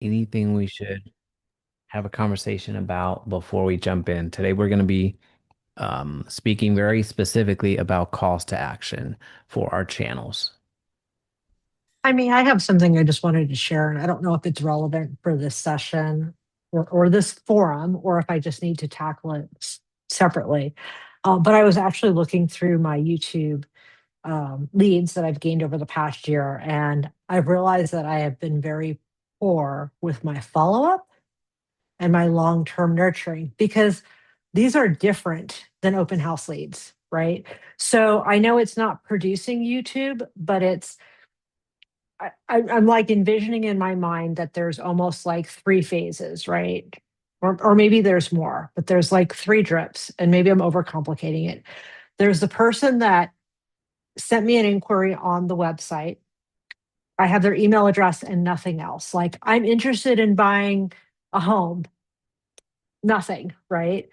anything we should have a conversation about before we jump in? Today, we're going to be speaking very specifically about calls to action for our channels. I mean, I have something I just wanted to share, and I don't know if it's relevant for this session or this forum, or if I just need to tackle it separately. But I was actually looking through my YouTube leads that I've gained over the past year, and I've realized that I have been very poor with my follow up and my long term nurturing because these are different than open house leads, right? So I know it's not producing YouTube, but I'm like envisioning in my mind that there's almost like three phases, right? Or maybe there's more, but there's like three drips, and maybe I'm overcomplicating it. There's the person that sent me an inquiry on the website. I have their email address and nothing else. Like, I'm interested in buying a home, nothing, right?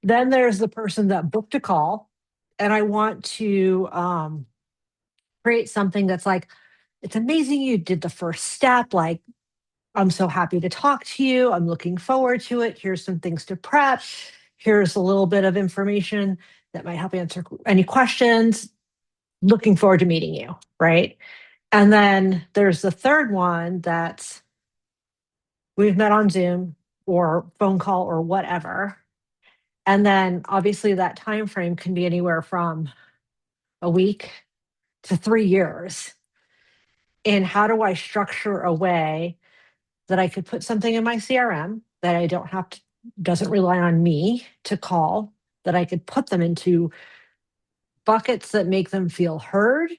Then there's the person that booked a call, and I want to create something that's like, it's amazing you did the first step. Like, I'm so happy to talk to you. I'm looking forward to it. Here's some things to prep. Here's a little bit of information that might help answer any questions. Looking forward to meeting you. Right. And then there's the third one that's we've met on Zoom or phone call or whatever. And then obviously that time frame can be anywhere from a week to 3 years. And how do I structure a way that I could put something in my CRM that I don't have to, doesn't rely on me to call, that I could put them into buckets that make them feel heard,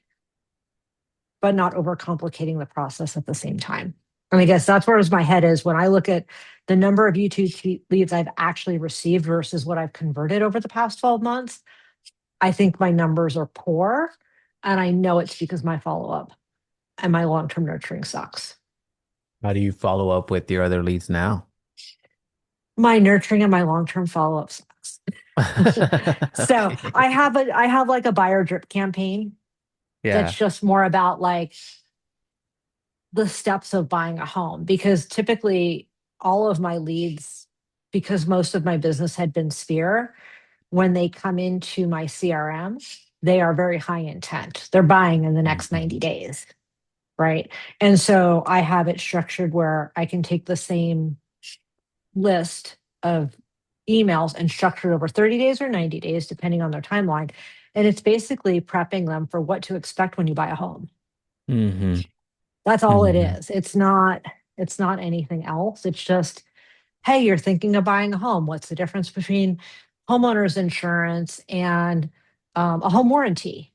but not overcomplicating the process at the same time. And I guess that's where my head is when I look at the number of YouTube leads I've actually received versus what I've converted over the past 12 months. I think my numbers are poor. And I know it's because my follow up and my long term nurturing sucks. How do you follow up with your other leads now? My nurturing and my long term follow up sucks. So Okay. I have like a buyer drip campaign that's Yeah. just more about like the steps of buying a home because typically all of my leads, because most of my business had been Sphere, when they come into my CRM, they are very high intent. They're buying in the next Mhm. 90 days, right? And so I have it structured where I can take the same list of emails and structure it over 30 days or 90 days, depending on their timeline. And it's basically prepping them for what to expect when you buy a home. Hmm. That's all it Hmm. is. It's not anything else. It's just, hey, you're thinking of buying a home. What's the difference between homeowners insurance and a home warranty?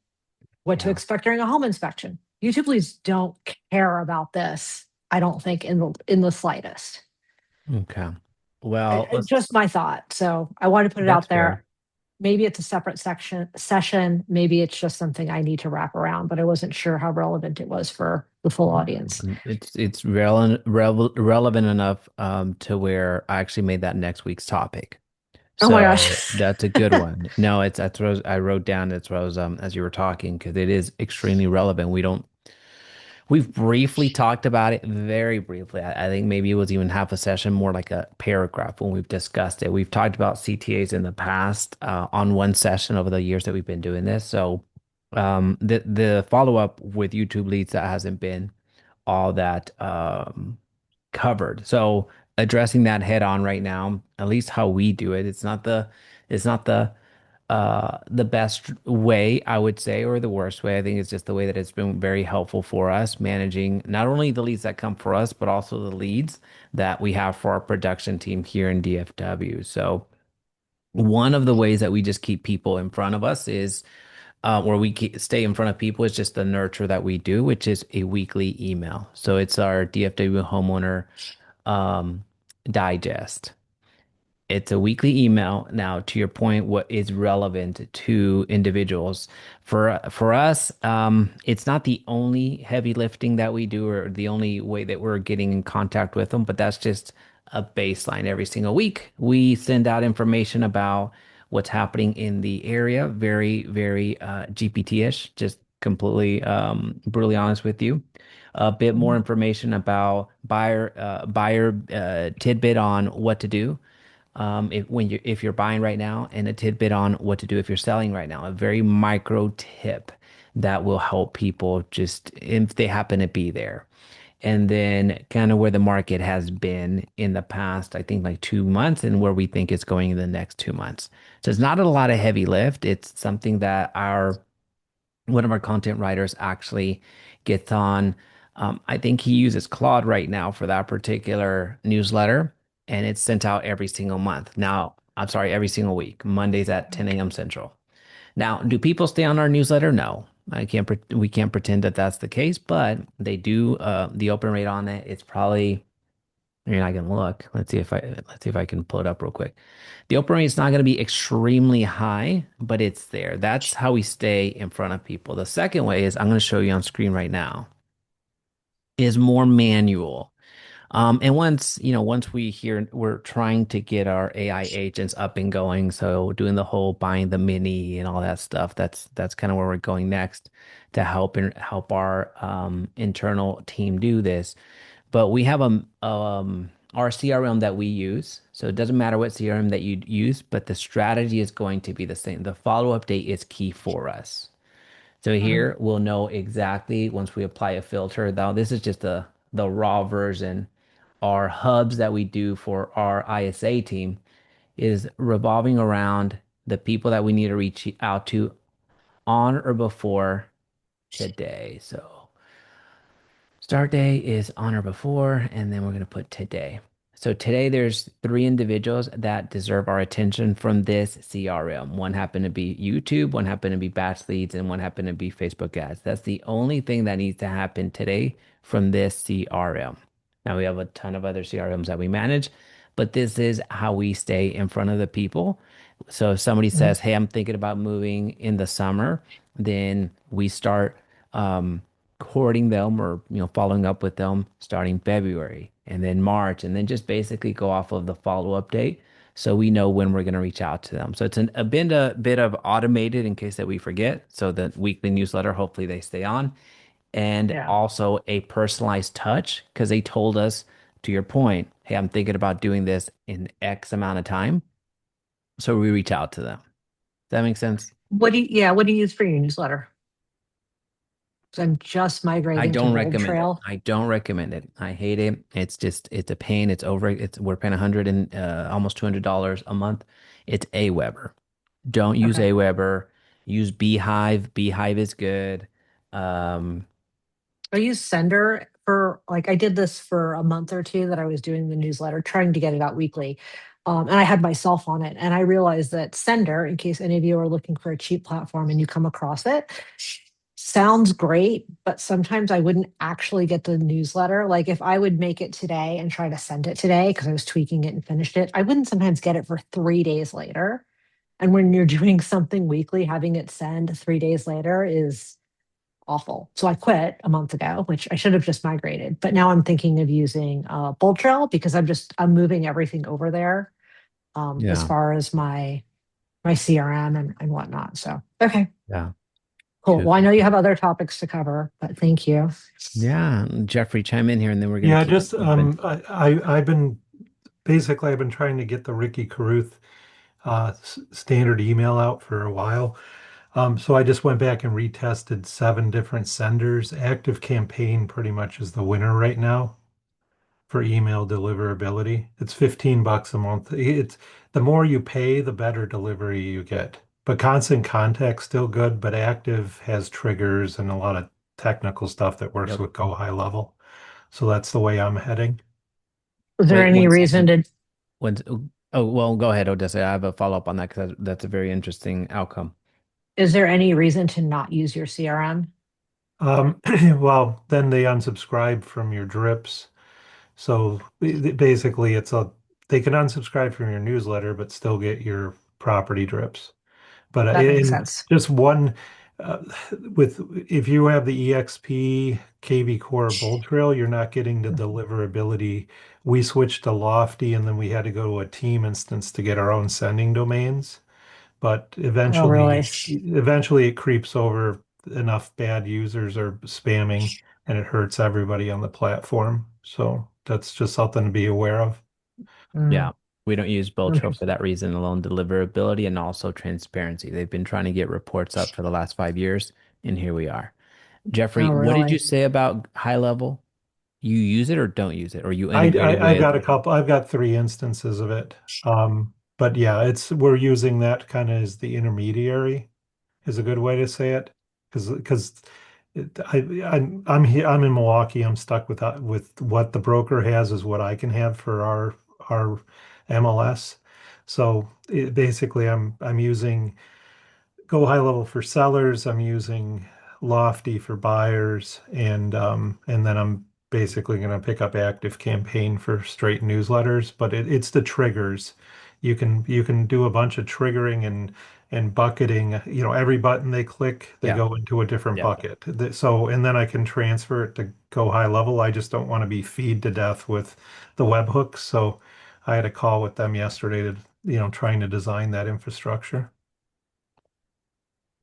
What to Yeah. expect during a home inspection? YouTube leads don't care about this, I don't think, in the slightest. Okay. Well, Just my thought. So I want to put it that's out fair. there. Maybe it's a separate section session. Maybe it's just something I need to wrap around, but I wasn't sure how relevant it was for the full audience. It's relevant enough to where I actually made that next week's topic. Oh my So gosh. that's a good one. No, it's that's what I wrote down. That's what I was as you were talking because it is extremely relevant. We've briefly talked about it very briefly. I think maybe it was even half a session, more like a paragraph when we've discussed it. We've talked about CTAs in the past on one session over the years that we've been doing this. So the follow up with YouTube leads that hasn't been all that covered. So addressing that head on right now, at least how we do it, it's not the best way, I would say, or the worst way. I think it's just the way that it's been very helpful for us managing not only the leads that come for us, but also the leads that we have for our production team here in DFW. So one of the ways that we just keep people in front of us is where we stay in front of people is just the nurture that we do, which is a weekly email. So it's our DFW homeowner um, digest. It's a weekly email. Now, to your point, what is relevant to individuals? For us, it's not the only heavy lifting that we do or the only way that we're getting in contact with them, but that's just a baseline. Every single week, we send out information about what's happening in the area, very, very GPT-ish, just completely brutally honest with you. A bit more Mhm. information about buyer tidbit on what to do if you're buying right now, and a tidbit on what to do if you're selling right now. A very micro tip that will help people just if they happen to be there. And then kind of where the market has been in the past, I think like 2 months, and where we think it's going in the next 2 months. So it's not a lot of heavy lift. It's something that our one of our content writers actually gets on. I think he uses Claude right now for that particular newsletter, and it's sent out every single month. Now, I'm sorry, every single week, Mondays at 10 a.m. Central. Now, do people stay on our newsletter? No. We can't pretend that that's the case, but they do. The open rate on it, it's probably, I mean, I can look. Let's see if I can pull it up real quick. The open rate is not going to be extremely high, but it's there. That's how we stay in front of people. The second way is I'm going to show you on screen right now is more manual. And once we're trying to get our AI agents up and going, so doing the whole buying the mini and all that stuff, that's kind of where we're going next to help our internal team do this. But we have our CRM that we use. So it doesn't matter what CRM that you use, but the strategy is going to be the same. The follow-up date is key for us. So Mhm. here we'll know exactly once we apply a filter. Now this is just the raw version. Our hubs that we do for our ISA team is revolving around the people that we need to reach out to on or before today. So start day is on or before, and then we're going to put today. So today there's three individuals that deserve our attention from this CRM. One happened to be YouTube, one happened to be batch leads, and one happened to be Facebook ads. That's the only thing that needs to happen today from this CRM. Now we have a ton of other CRMs that we manage, but this is how we stay in front of the people. So if somebody Mhm. says, "Hey, I'm thinking about moving in the summer," then we start courting them or following up with them starting February and then March, and then just basically go off of the follow-up date so we know when we're going to reach out to them. So it's a bit of automated in case that we forget. So the weekly newsletter, hopefully they stay on, and Yeah. also a personalized touch because they told us, to your point, hey, I'm thinking about doing this in X amount of time. So we reach out to them. Does that make sense? What do you use for your newsletter? 'Cause I'm just I migrating to don't Bold recommend it. Trail. I don't recommend it. I hate it. It's a pain. We're paying 100 and almost $200 a month. It's Aweber. Don't use Okay. Aweber. Use Beehive. Beehive is good. Um, I use Sender for like I did this for a month or two that I was doing the newsletter, trying to get it out weekly. And I had myself on it. And I realized that Sender, in case any of you are looking for a cheap platform and you come across it, sounds great, but sometimes I wouldn't actually get the newsletter. Like if I would make it today and try to send it today because I was tweaking it and finished it, I wouldn't sometimes get it for 3 days later. And when you're doing something weekly, having it send 3 days later is awful. So I quit a month ago, which I should have just migrated. But now I'm thinking of using Bold Trail because I'm moving everything over there as yeah, far as my CRM and whatnot. So okay, yeah. cool. Cool, Well, I cool, know you cool. have other topics to cover, but thank you. Yeah, Jeffrey, chime in here, and then we're gonna Yeah, keep just it moving. I've been basically I've been trying to get the Ricky Carruth standard email out for a while. So I just went back and retested 7 different senders. Active Campaign pretty much is the winner right now for email deliverability. It's $15 a month. It's the more you pay, the better delivery you get. But Constant Contact's still good, but Active has triggers and a lot of technical stuff that works Yep. with Go High Level. So that's the way I'm heading. Is there Wait any one reason second. to When, oh, well, go ahead, Odessa. I have a follow-up on that because that's a very interesting outcome. is there any reason to not use your CRM? Um, well, then they unsubscribe from your drips. So basically, they can unsubscribe from your newsletter, but still get your property drips. But That makes in sense. just one, uh, with if you have the EXP KV Core Bold Trail, you're not getting the deliverability. We switched to Lofty, and then we had to go to a team instance to get our own sending domains. But Oh, really? eventually it creeps over. enough bad users are spamming and it hurts everybody on the platform. So that's just something to be aware of. Mm, Yeah. We don't use Bocho for interesting. that reason alone, deliverability and also transparency. They've been trying to get reports up for the last 5 years, and here we are. Jeffrey, Oh, what did you really? say about high level? You use it or don't use it, or you I, integrated I've with? got a couple, I've got three instances of it. But yeah, we're using that kind of as the intermediary is a good way to say it. Because I'm in Milwaukee. I'm stuck with what the broker has is what I can have for our MLS. So basically, I'm using Go High Level for sellers. I'm using Lofty for buyers, and then I'm basically going to pick up Active Campaign for straight newsletters. But it's the triggers. You can do a bunch of triggering and bucketing. Every button they click, they Yeah. go into a different Yeah. bucket. So and then I can transfer it to Go High Level. I just don't want to be feed to death with the webhooks. So I had a call with them yesterday to trying to design that infrastructure.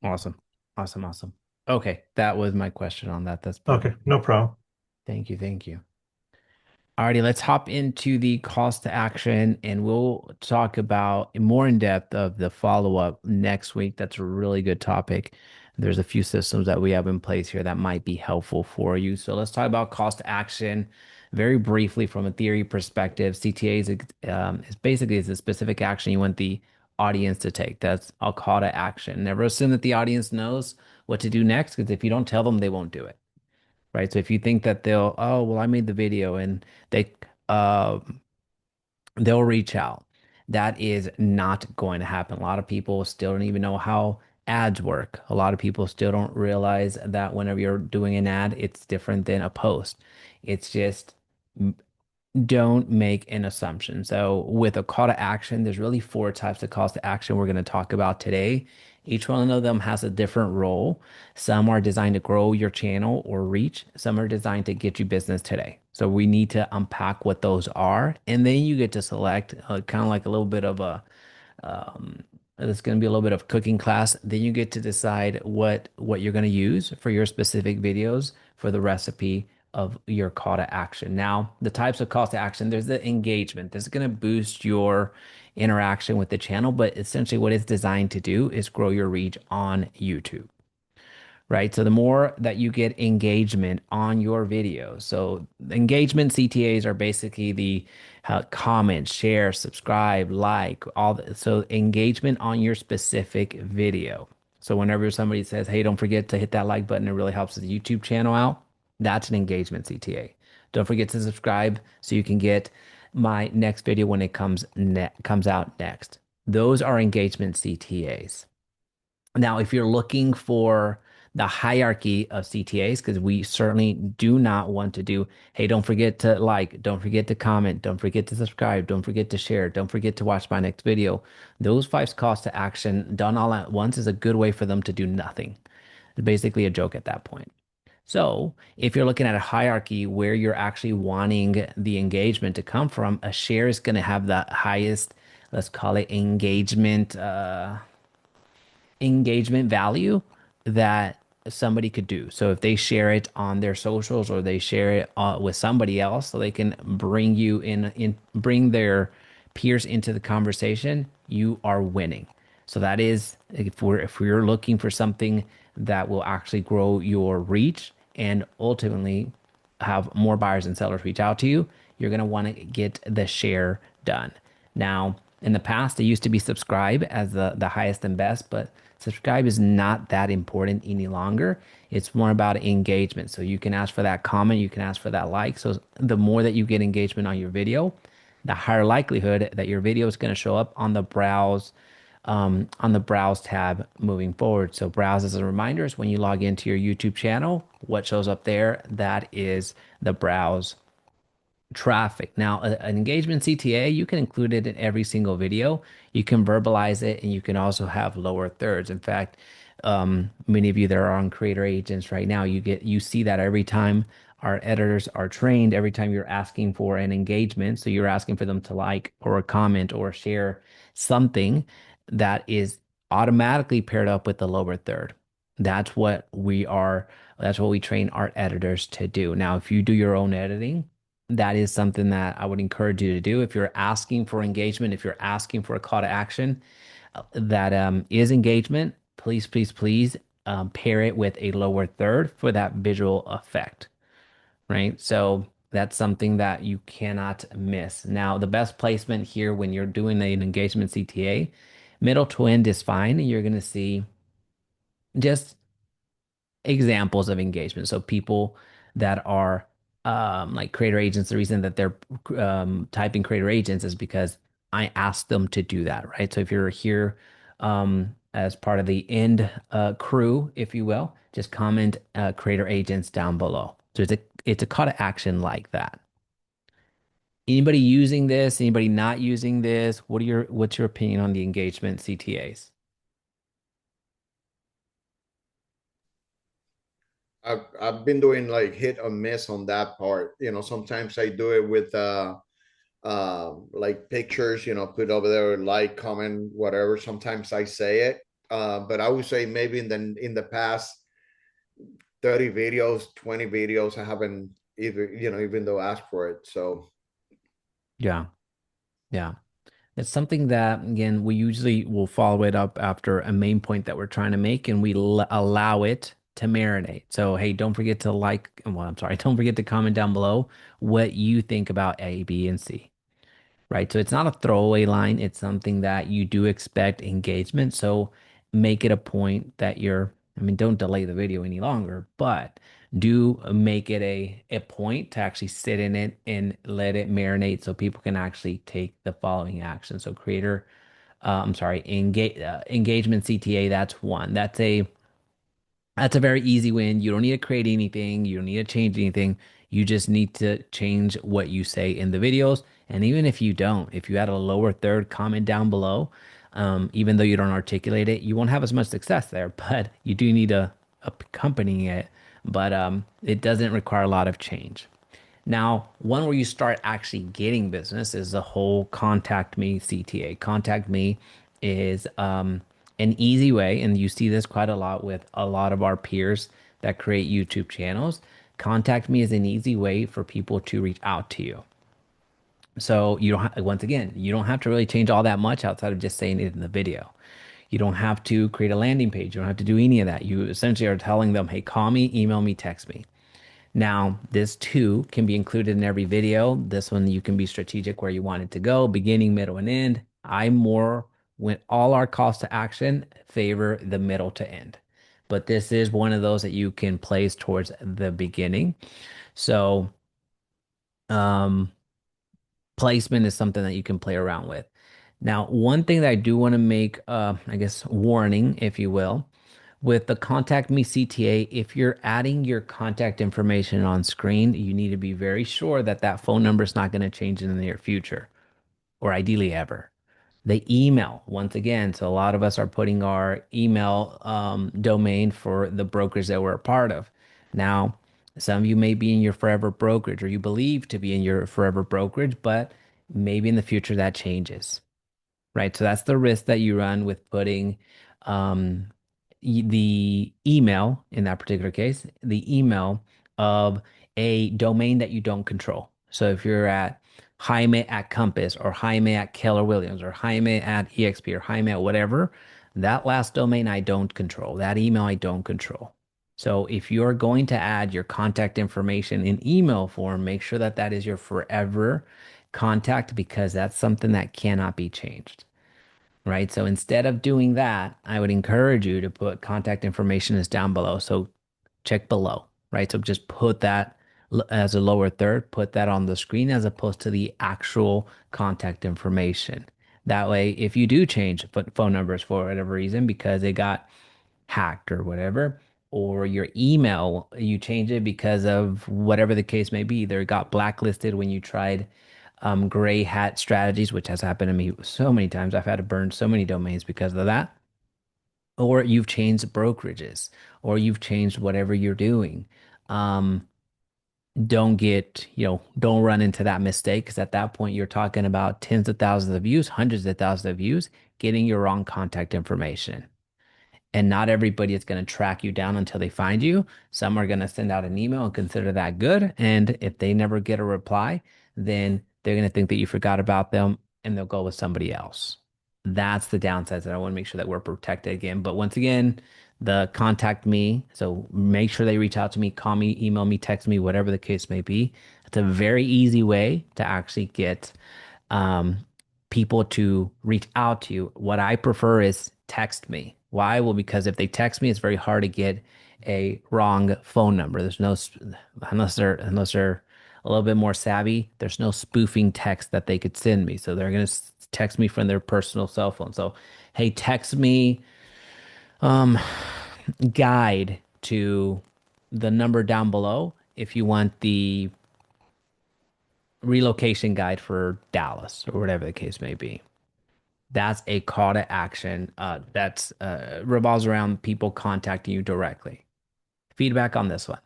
Awesome. Awesome. Awesome. Okay. That was my question on that. That's Okay, perfect. no problem. Thank you. Thank you. Alrighty, let's hop into the calls to action and we'll talk about more in depth of the follow-up next week. That's a really good topic. There's a few systems that we have in place here that might be helpful for you. So let's talk about calls to action very briefly from a theory perspective. CTA is basically is a specific action you want the audience to take. That's a call to action. Never assume that the audience knows what to do next, because if you don't tell them, they won't do it, right? So if you think that oh, well, I made the video and they uh, they'll reach out, that is not going to happen. A lot of people still don't even know how ads work. A lot of people still don't realize that whenever you're doing an ad, it's different than a post. It's just don't make an assumption. So, with a call to action, there's really four types of calls to action we're going to talk about today. Each one of them has a different role. Some are designed to grow your channel or reach, some are designed to get you business today. So, we need to unpack what those are, and then you get to select kind of like a little bit of a um, it's going to be a little bit of cooking class. Then you get to decide what you're going to use for your specific videos for the recipe of your call to action. Now, the types of calls to action, there's the engagement. This is going to boost your interaction with the channel, but essentially what it's designed to do is grow your reach on YouTube, right? So the more that you get engagement on your videos, so engagement CTAs are basically the comment, share, subscribe, like, so engagement on your specific video. So whenever somebody says, "Hey, don't forget to hit that like button. It really helps the YouTube channel out." That's an engagement CTA. Don't forget to subscribe so you can get my next video when it comes out next. Those are engagement CTAs. Now, if you're looking for the hierarchy of CTAs, because we certainly do not want to do, hey, don't forget to like, don't forget to comment, don't forget to subscribe, don't forget to share, don't forget to watch my next video. Those five calls to action done all at once is a good way for them to do nothing. It's basically a joke at that point. So, if you're looking at a hierarchy where you're actually wanting the engagement to come from, a share is going to have the highest, let's call it engagement value that somebody could do. So if they share it on their socials or they share it with somebody else, so they can bring you bring their peers into the conversation, you are winning. So that is if we're looking for something that will actually grow your reach and ultimately have more buyers and sellers reach out to you, you're going to want to get the share done. Now, in the past, it used to be subscribe as the highest and best, but subscribe is not that important any longer. It's more about engagement. So you can ask for that comment, you can ask for that like. So the more that you get engagement on your video, the higher likelihood that your video is going to show up on the browse tab moving forward. So browse as a reminder is when you log into your YouTube channel, what shows up there, that is the browse traffic. Now, an engagement CTA, you can include it in every single video. You can verbalize it, and you can also have lower thirds. In fact, many of you that are on creator agents right now, you see that every time our editors are trained, every time you're asking for an engagement, so you're asking for them to like or comment or share something that is automatically paired up with the lower third. That's what we are, that's what we train our editors to do. Now, if you do your own editing, that is something that I would encourage you to do. If you're asking for engagement, if you're asking for a call to action, that is engagement, please, please, please pair it with a lower third for that visual effect, right? So that's something that you cannot miss. Now, the best placement here when you're doing an engagement CTA, middle to end is fine. You're going to see just examples of engagement. So people that are like creator agents, the reason that they're typing creator agents is because I asked them to do that, right? So if you're here as part of the end crew, if you will, just comment creator agents down below. So it's a call to action like that. Anybody using this? Anybody not using this? What's your opinion on the engagement CTAs? I've been doing like hit or miss on that part. Sometimes I do it with like pictures, put over there, like, comment, whatever. Sometimes I say it. But I would say maybe in the past 30 videos, 20 videos, I haven't even though asked for it. So Yeah, yeah. It's something that, again, we usually will follow it up after a main point that we're trying to make and we allow it to marinate. So, hey, don't forget to well, I'm sorry, don't forget to comment down below what you think about A, B, and C, right? So it's not a throwaway line. It's something that you do expect engagement. So make it a point that I mean, don't delay the video any longer, but do make it a point to actually sit in it and let it marinate so people can actually take the following action. So I'm sorry, engagement CTA, that's one. That's a very easy win. You don't need to create anything. You don't need to change anything. You just need to change what you say in the videos. And even if you don't, if you add a lower third comment down below, even though you don't articulate it, you won't have as much success there. But you do need to accompany it. But it doesn't require a lot of change. Now, one where you start actually getting business is the whole contact me CTA. Contact me is an easy way, and you see this quite a lot with a lot of our peers that create YouTube channels. Contact me is an easy way for people to reach out to you. So you don't once again, you don't have to really change all that much outside of just saying it in the video. You don't have to create a landing page. You don't have to do any of that. You essentially are telling them, hey, call me, email me, text me. Now, this too can be included in every video. This one you can be strategic where you want it to go, beginning, middle, and end. I more, when all our calls to action favor the middle to end. But this is one of those that you can place towards the beginning. So, um, placement is something that you can play around with. Now, one thing that I do want to make, I guess, warning, if you will, with the Contact Me CTA, if you're adding your contact information on screen, you need to be very sure that that phone number is not going to change in the near future, or ideally ever. The email, once again, so a lot of us are putting our email domain for the brokers that we're a part of. Now, some of you may be in your forever brokerage, or you believe to be in your forever brokerage, but maybe in the future that changes, right? So that's the risk that you run with putting um, the email in that particular case, the email of a domain that you don't control. So if you're at Jaime at Compass or Jaime at Keller Williams or Jaime at EXP or Jaime at whatever, that last domain I don't control. That email I don't control. So if you're going to add your contact information in email form, make sure that that is your forever contact because that's something that cannot be changed, right? So instead of doing that, I would encourage you to put contact information is down below. So check below, right? So just put that as a lower third, put that on the screen as opposed to the actual contact information. That way, if you do change phone numbers for whatever reason because they got hacked or whatever, or your email, you change it because of whatever the case may be, either it got blacklisted when you tried gray hat strategies, which has happened to me so many times. I've had to burn so many domains because of that. Or you've changed brokerages, or you've changed whatever you're doing. Um, don't run into that mistake because at that point you're talking about tens of thousands of views, hundreds of thousands of views, getting your wrong contact information. And not everybody is going to track you down until they find you. Some are going to send out an email and consider that good. And if they never get a reply, then they're going to think that you forgot about them and they'll go with somebody else. That's the downside that I want to make sure that we're protected again. But once again, the contact me. So make sure they reach out to me, call me, email me, text me, whatever the case may be. It's a very easy way to actually get um, people to reach out to you. What I prefer is text me. Why? Well, because if they text me, it's very hard to get a wrong phone number. There's no, unless they're a little bit more savvy, there's no spoofing text that they could send me. So they're gonna text me from their personal cell phone. So, hey, text me um guide to the number down below if you want the relocation guide for Dallas or whatever the case may be. That's a call to action that's revolves around people contacting you directly. Feedback on this one.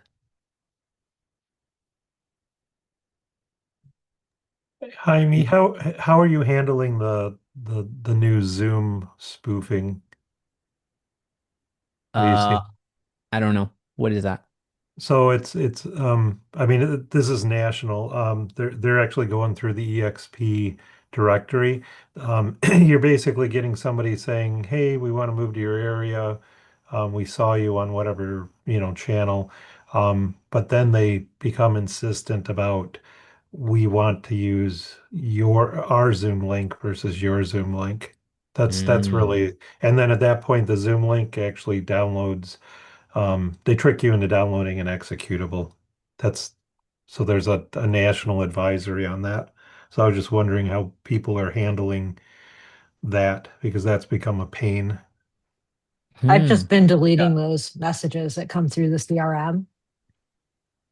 Jaime, how are you handling the new Zoom spoofing? Have you Uh, seen? I don't know. What is that? So it's I mean this is national. They're actually going through the EXP directory. You're basically getting somebody saying, "Hey, we want to move to your area. We saw you on whatever, channel." But then they become insistent about we want to use our Zoom link versus your Zoom link. That's Mm, really, and then at that point the Zoom link actually downloads they trick you into downloading an executable. That's so there's a national advisory on that. So I was just wondering how people are handling that because that's become a pain. I've hmm. just been Yeah, deleting those messages that come through the CRM.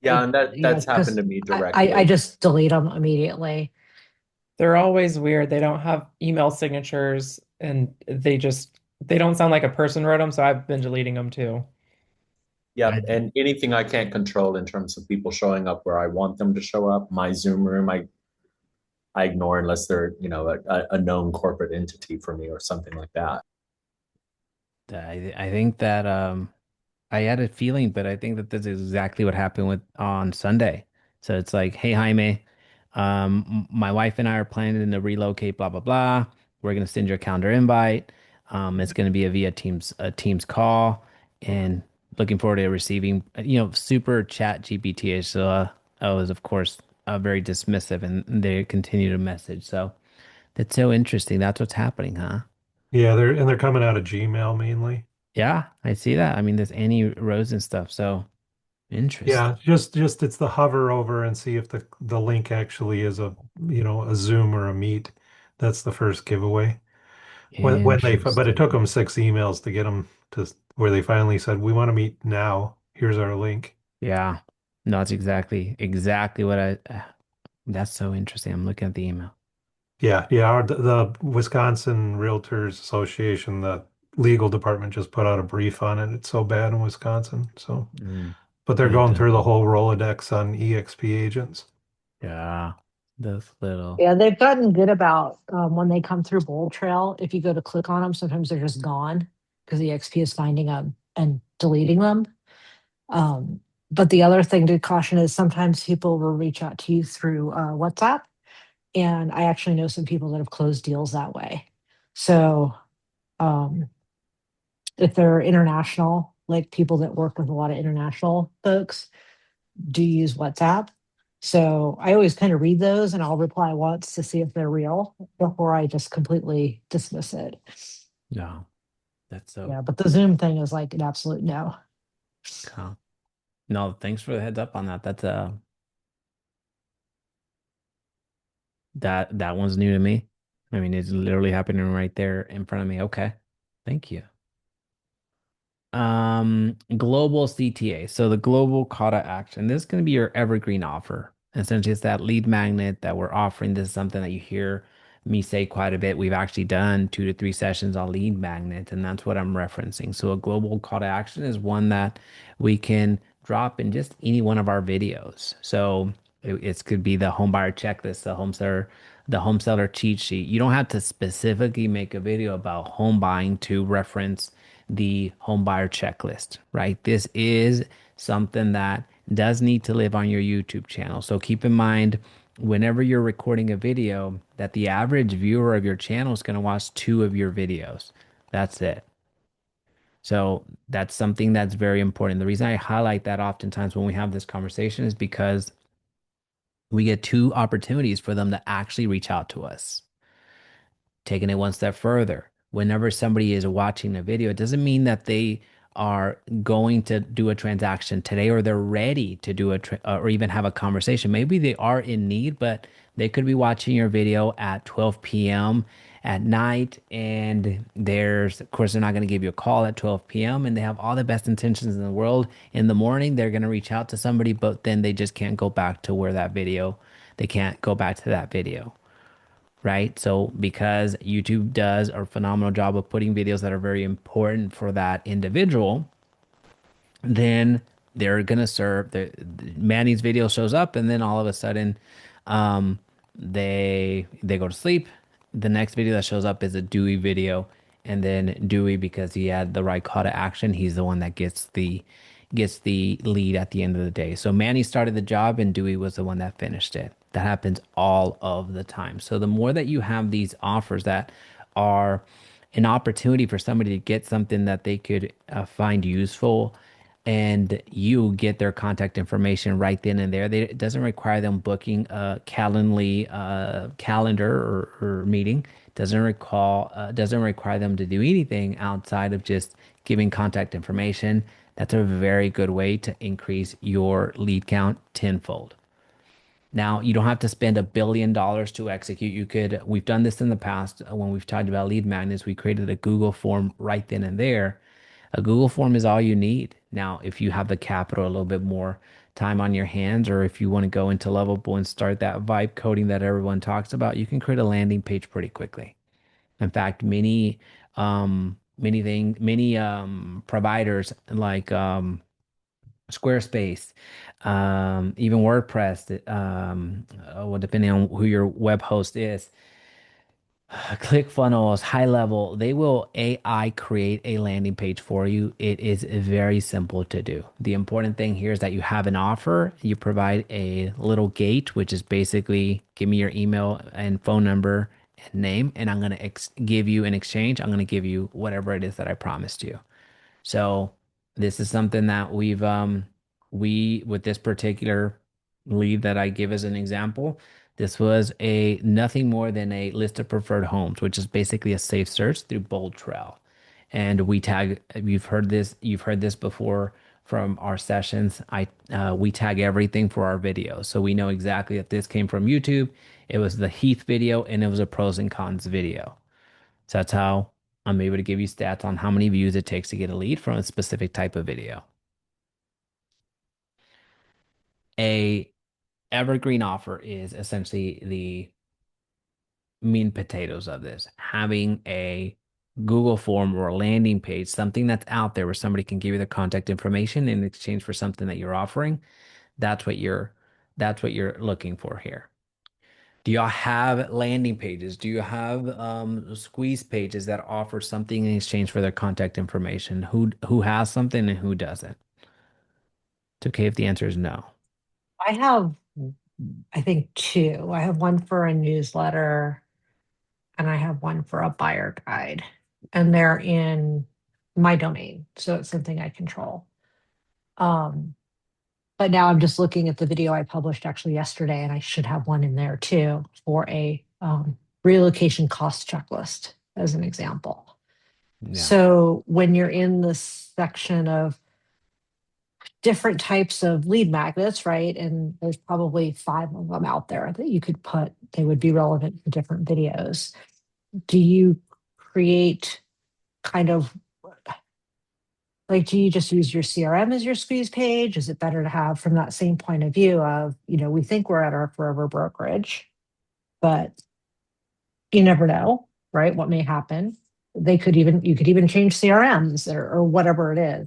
yeah, and that's happened Because to me I directly. just delete them immediately. They're always weird. They don't have email signatures and they don't sound like a person wrote them, so I've been deleting them too. Yep, I, and anything I can't control in terms of people showing up where I want them to show up, my Zoom room, I ignore unless they're, a known corporate entity for me or something like that. I think that I had a feeling, but I think that this is exactly what happened with on Sunday. So it's like, hey Jaime, my wife and I are planning to relocate, blah blah blah. We're gonna send you a calendar invite. It's gonna be a Teams call, and looking forward to receiving, super chat GPT. So I was of course very dismissive, and they continue to message. So that's so interesting. That's what's happening, huh? Yeah, they're coming out of Gmail mainly. Yeah, I see that. I mean, there's Annie Rose and stuff. So interesting. Yeah, just it's the hover over and see if the link actually is a Zoom or a Meet. That's the first giveaway. But it took Interesting. them 6 emails to get them to where they finally said, "We want to meet now. Here's our link." Yeah. No, it's exactly what that's so interesting. I'm looking at the email. Yeah, yeah. The Wisconsin Realtors Association, the legal department just put out a brief on it. It's so bad in Wisconsin. So, Mm, but they're it going does. through the whole Rolodex on EXP agents. Yeah. Those little. Yeah, they've gotten good about when they come through Bold Trail. If you go to click on them, sometimes they're just gone because the XP is finding them and deleting them. Um, but the other thing to caution is sometimes people will reach out to you through WhatsApp. And I actually know some people that have closed deals that way. So um, if they're international, like people that work with a lot of international folks, do use WhatsApp. So I always kind of read those and I'll reply once to see if they're real before I just completely dismiss it. No, that's so Yeah, but the Zoom thing is like an absolute no. calm. No, thanks for the heads up on that. That's that one's new to me. I mean, it's literally happening right there in front of me. Okay. Thank you. Global CTA. So the global call to action. This is going to be your evergreen offer. Essentially, it's that lead magnet that we're offering. This is something that you hear me say quite a bit. We've actually done 2 to 3 sessions on lead magnet, and that's what I'm referencing. So a global call to action is one that we can drop in just any one of our videos. So it could be the home buyer checklist, the home seller cheat sheet. You don't have to specifically make a video about home buying to reference the home buyer checklist, right? This is something that does need to live on your YouTube channel. So keep in mind, whenever you're recording a video, that the average viewer of your channel is going to watch 2 of your videos. That's it. So that's something that's very important. The reason I highlight that oftentimes when we have this conversation is because we get 2 opportunities for them to actually reach out to us. Taking it one step further, whenever somebody is watching a video, it doesn't mean that they are going to do a transaction today or they're ready to do or even have a conversation. Maybe they are in need, but they could be watching your video at 12 p.m. at night, and of course, they're not going to give you a call at 12 p.m. and they have all the best intentions in the world. In the morning, they're going to reach out to somebody, but then they just can't go back to they can't go back to that video, right? So because YouTube does a phenomenal job of putting videos that are very important for that individual, then they're gonna serve Manny's video shows up, and then all of a sudden, um, they go to sleep. The next video that shows up is a Dewey video, and then Dewey, because he had the right call to action, he's the one that gets the lead at the end of the day. So Manny started the job, and Dewey was the one that finished it. That happens all of the time. So the more that you have these offers that are an opportunity for somebody to get something that they could find useful, and you get their contact information right then and there. It doesn't require them booking a Calendly calendar or meeting. Doesn't require them to do anything outside of just giving contact information. That's a very good way to increase your lead count tenfold. Now, you don't have to spend $1 billion to execute. We've done this in the past when we've talked about lead magnets. We created a Google form right then and there. A Google form is all you need. Now, if you have the capital, a little bit more time on your hands, or if you want to go into Lovable and start that vibe coding that everyone talks about, you can create a landing page pretty quickly. In fact, many providers like Squarespace, even WordPress, well, depending on who your web host is, ClickFunnels, high level, they will AI create a landing page for you. It is very simple to do. The important thing here is that you have an offer. You provide a little gate, which is basically give me your email and phone number and name, and I'm going to give you in exchange, I'm going to give you whatever it is that I promised you. So this is something that we with this particular lead that I give as an example, this was a nothing more than a list of preferred homes, which is basically a safe search through Bold Trail. And we tag, you've heard this before from our sessions. We tag everything for our videos. So we know exactly if this came from YouTube, it was the Heath video and it was a pros and cons video. So that's how I'm able to give you stats on how many views it takes to get a lead from a specific type of video. A evergreen offer is essentially the meat and potatoes of this. Having a Google form or a landing page, something that's out there where somebody can give you their contact information in exchange for something that you're offering. That's what you're looking for here. Do y'all have landing pages? Do you have squeeze pages that offer something in exchange for their contact information? Who has something and who doesn't? It's okay if the answer is no. I have, I think, 2. I have one for a newsletter and I have one for a buyer guide, and they're in my domain. So it's something I control. But now I'm just looking at the video I published actually yesterday, and I should have one in there too for a relocation cost checklist as an example. Yeah. So when you're in the section of different types of lead magnets, right? And there's probably 5 of them out there that you could put, they would be relevant for different videos. Do you create kind of like, do you just use your CRM as your squeeze page? Is it better to have from that same point of view of, we think we're at our forever brokerage, but you never know, right? What may happen. You could even change CRMs or whatever it is.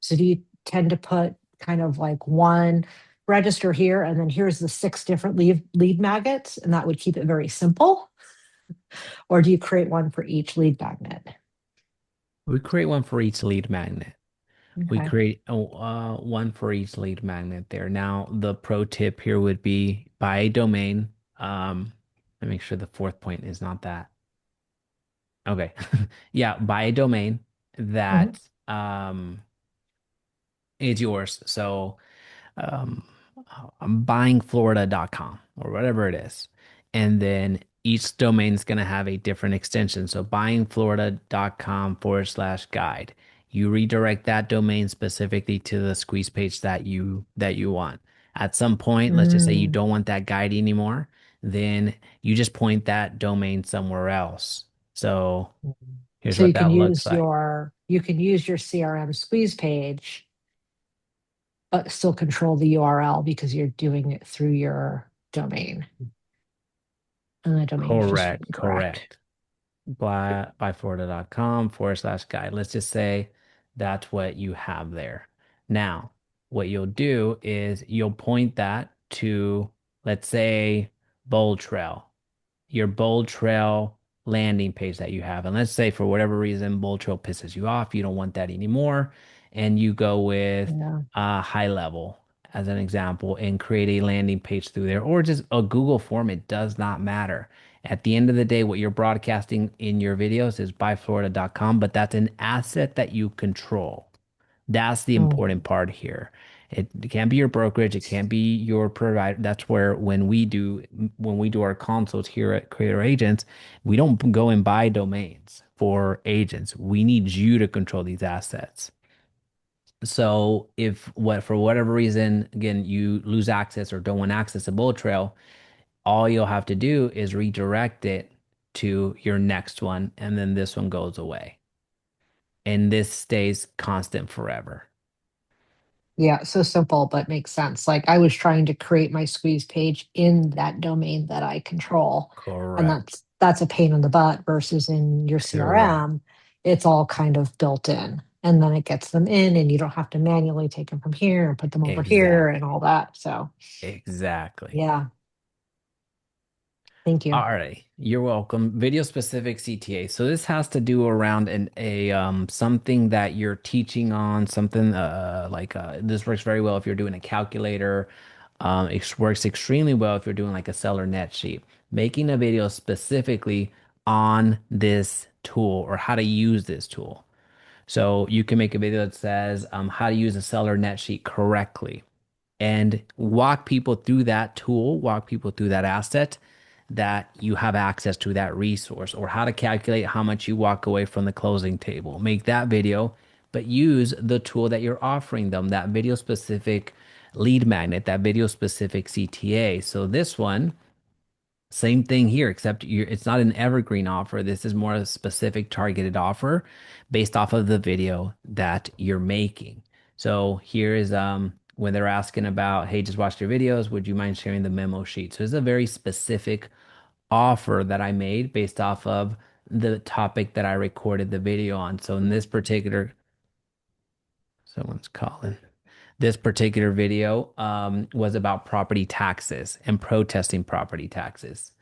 So do you tend to put kind of like one register here, and then here's the 6 different lead magnets, and that would keep it very simple? Or do you create one for each lead magnet? We create one for each lead magnet. We Okay. create one for each lead magnet there. Now, the pro tip here would be buy a domain. Let me make sure the fourth point is not that. Okay. Yeah, buy a domain Mhm. that is yours. So um, I'm buying Florida.com or whatever it is. And then each domain is going to have a different extension. So buying Florida.com/guide. You redirect that domain specifically to the squeeze page that you want. At some point, let's just say you Mm. don't want that guide anymore, then you just point that domain somewhere else. So here's So what that looks like. you can use your CRM squeeze page, but still control the URL because you're doing it through your domain. And the domain is just Correct, redirect. correct. Byflorida.com/guide. Let's just say that's what you have there. Now, what you'll do is you'll point that to, let's say, Bold Trail, your Bold Trail landing page that you have. And let's say for whatever reason, Bold Trail pisses you off, you don't want that anymore, and you go with Yeah. high level as an example and create a landing page through there or just a Google form. It does not matter. At the end of the day, what you're broadcasting in your videos is byflorida.com, but that's an asset that you control. That's the Oh, important part here. It can't be your brokerage. It can't be your provider. That's where when we do our consults here at Creator Agents, we don't go and buy domains for agents. We need you to control these assets. So if what for whatever reason, again, you lose access or don't want access to Bullet Trail, all you'll have to do is redirect it to your next one, and then this one goes away. And this stays constant forever. yeah, so simple, but makes sense. Like I was trying to create my squeeze page in that domain that I control, and Correct. that's a pain in the butt versus in your Correct. CRM, it's all kind of built in. And then it gets them in, and you don't have to manually take them from here and put them over here and Exactly. all that. So, Exactly. yeah, thank you. All right, you're welcome. Video specific CTA. So this has to do around something that you're teaching on, something this works very well if you're doing a calculator. It works extremely well if you're doing like a seller net sheet. Making a video specifically on this tool or how to use this tool. So you can make a video that says how to use a seller net sheet correctly and walk people through that tool, walk people through that asset that you have access to that resource or how to calculate how much you walk away from the closing table. Make that video, but use the tool that you're offering them, that video specific lead magnet, that video specific CTA. So this one, same thing here, except it's not an evergreen offer. This is more a specific targeted offer based off of the video that you're making. So here is when they're asking about, hey, just watched your videos. Would you mind sharing the memo sheet? So it's a very specific offer that I made based off of the topic that I recorded the video on. So in this particular, someone's calling. This particular video was about property taxes and protesting property taxes.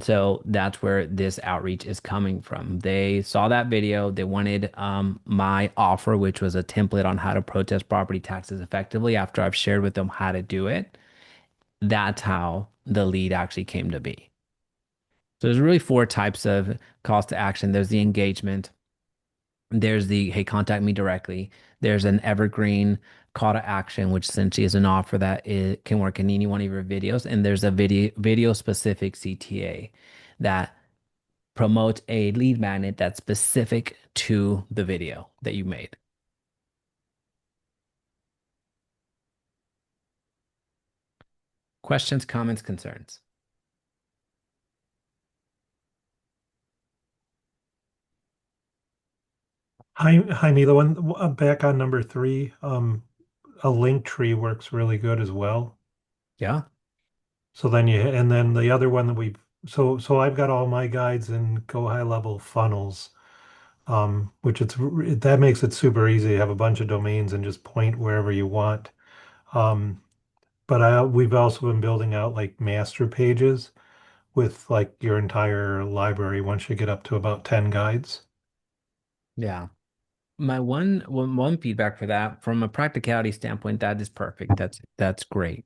So that's where this outreach is coming from. They saw that video. They wanted my offer, which was a template on how to protest property taxes effectively after I've shared with them how to do it. That's how the lead actually came to be. So there's really four types of calls to action. There's the engagement. There's the, hey, contact me directly. There's an evergreen call to action, which essentially is an offer that it can work in any one of your videos. And there's a video specific CTA that promotes a lead magnet that's specific to the video that you made. Questions, comments, concerns? Hi, Mila. Back on number three, a link tree works really good as well. Yeah. So then and then the other one that so I've got all my guides in Go High Level Funnels, which that makes it super easy. You have a bunch of domains and just point wherever you want. Um, but we've also been building out like master pages with like your entire library once you get up to about 10 guides. Yeah. My one feedback for that, from a practicality standpoint, that is perfect. That's great.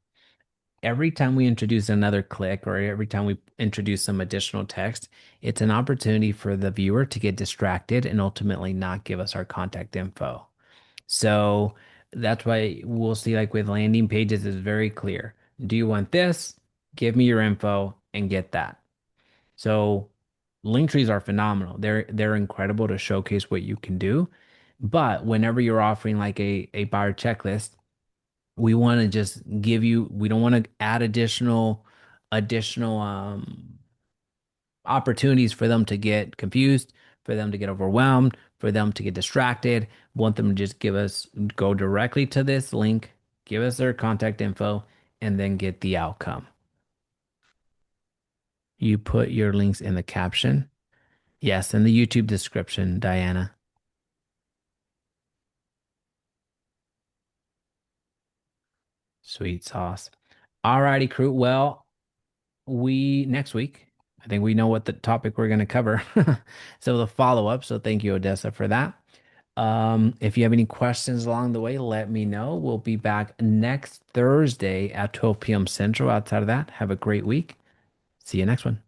Every time we introduce another click or every time we introduce some additional text, it's an opportunity for the viewer to get distracted and ultimately not give us our contact info. So that's why we'll see, like with landing pages, is very clear. Do you want this? Give me your info and get that. So link trees are phenomenal. They're incredible to showcase what you can do. But whenever you're offering like a buyer checklist, we want to just give you, we don't want to add additional opportunities for them to get confused, for them to get overwhelmed, for them to get distracted. Want them to just go directly to this link, give us their contact info, and then get the outcome. You put your links in the caption. Yes, in the YouTube description, Diana. Sweet sauce. All righty, crew. Well, we next week, I think we know what the topic we're going to cover. So the follow-up. So thank you, Odessa, for that. If you have any questions along the way, let me know. We'll be back next Thursday at 12 p.m. Central. Outside of that, have a great week. See you next one.